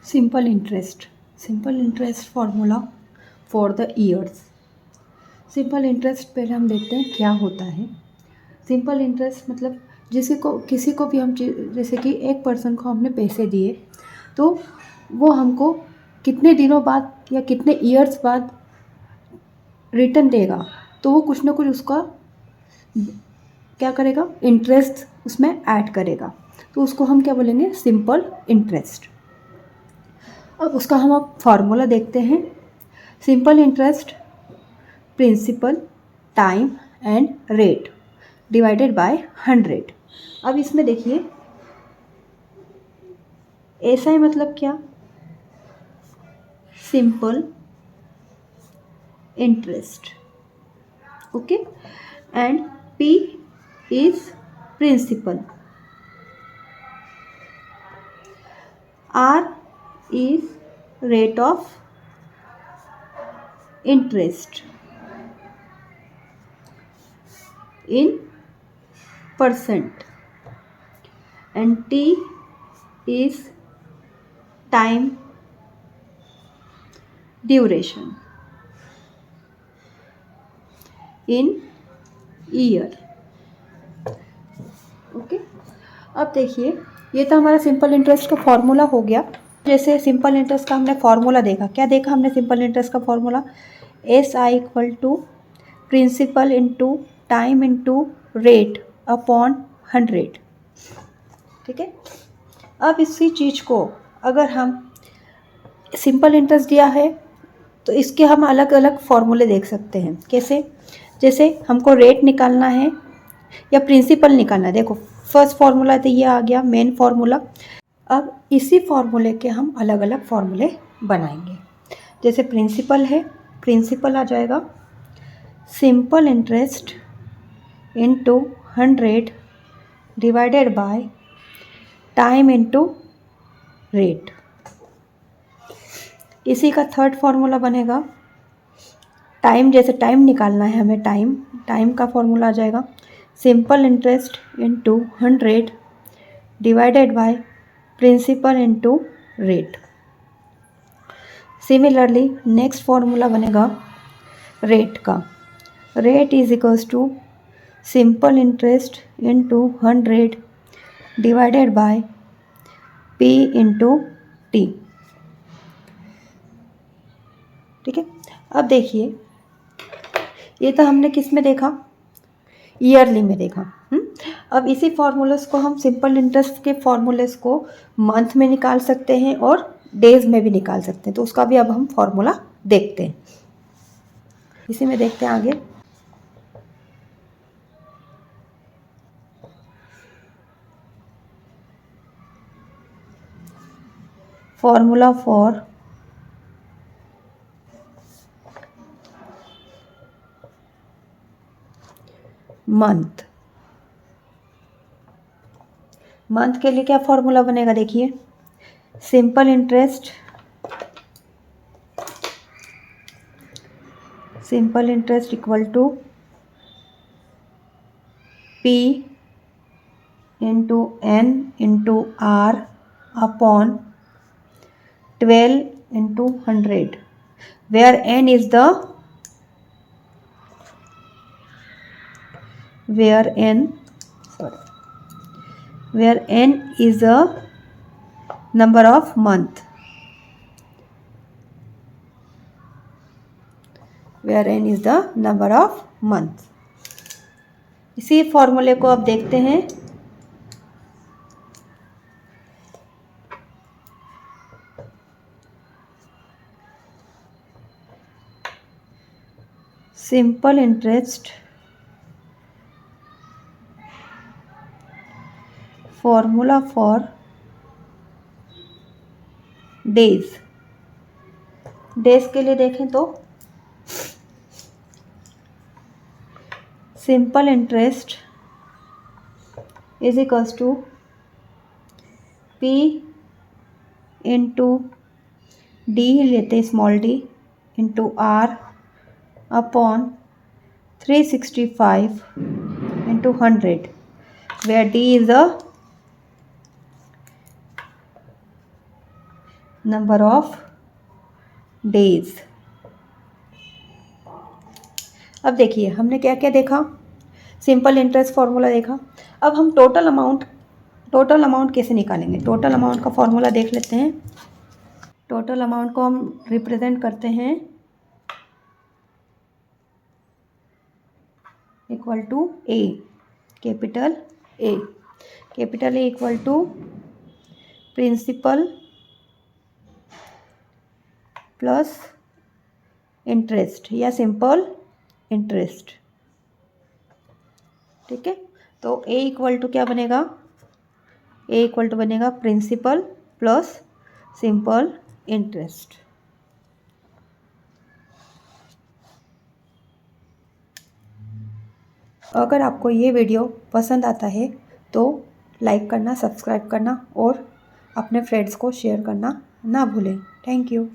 Simple interest formula for the years. Simple interest पहले हम देखते हैं क्या होता है। सिंपल इंटरेस्ट मतलब किसी को भी हम जैसे कि एक पर्सन को हमने पैसे दिए तो वो हमको कितने दिनों बाद या कितने ईयर्स बाद रिटर्न देगा, तो वो कुछ ना कुछ उसका क्या करेगा, इंटरेस्ट उसमें ऐड करेगा, तो उसको हम क्या बोलेंगे, सिंपल इंटरेस्ट। अब उसका हम अब फार्मूला देखते हैं। Simple interest principal time and rate divided by 100। अब इसमें देखिए SI मतलब क्या, simple interest, okay, and P is principal, R is rate of interest in percent, and T is time duration in year, okay. अब देखिए ये तो हमारा सिंपल इंटरेस्ट का फॉर्मूला हो गया। जैसे सिंपल इंटरेस्ट का हमने फॉर्मूला देखा, क्या देखा हमने सिंपल इंटरेस्ट का formula, SI equal to principal into time into rate upon 100, ठीक है। अब इसी चीज़ को अगर हम सिंपल इंटरेस्ट दिया है तो इसके हम अलग अलग फॉर्मूले देख सकते हैं। कैसे, जैसे हमको रेट निकालना है या प्रिंसिपल निकालना है, देखो फर्स्ट फार्मूला तो ये आ गया मेन फार्मूला। अब इसी फार्मूले के हम अलग अलग फार्मूले बनाएंगे। जैसे प्रिंसिपल है, प्रिंसिपल आ जाएगा simple interest into 100 divided by time into rate. इसी का थर्ड फार्मूला बनेगा टाइम, जैसे टाइम निकालना है हमें, टाइम का फॉर्मूला आ जाएगा simple interest into 100 divided by principal into rate. Similarly next formula बनेगा रेट का, rate is equals to simple interest into 100 divided by P into T, ठीक है। अब देखिए ये तो हमने किस में देखा, ईयरली में देखा। अब इसी फार्मूलेस को हम सिंपल इंटरेस्ट के फार्मूलेस को मंथ में निकाल सकते हैं और डेज में भी निकाल सकते हैं, तो उसका भी अब हम फार्मूला देखते हैं। इसी में देखते हैं आगे। फार्मूला फॉर मंथ, मंथ के लिए क्या फॉर्मूला बनेगा, देखिए simple interest equal to P into N into R upon 12 into 100, where N is the number of month, इसी फॉर्मूले को अब देखते हैं। Simple interest formula for days के लिए देखें तो simple interest is equals to P into D लेते हैं, small d into R upon 365 into 100, where D is the number of days। अब देखिए हमने क्या क्या देखा, सिंपल इंटरेस्ट फॉर्मूला देखा। अब हम टोटल अमाउंट कैसे निकालेंगे, टोटल अमाउंट का फॉर्मूला देख लेते हैं। टोटल अमाउंट को हम रिप्रेजेंट करते हैं equal to A, capital A equal to principal plus interest या सिंपल इंटरेस्ट। ठीक है, तो ए इक्वल टू क्या बनेगा, ए इक्वल टू बनेगा प्रिंसिपल प्लस सिंपल इंटरेस्ट। अगर आपको ये वीडियो पसंद आता है तो लाइक करना, सब्सक्राइब करना और अपने फ्रेंड्स को शेयर करना ना भूलें। Thank you.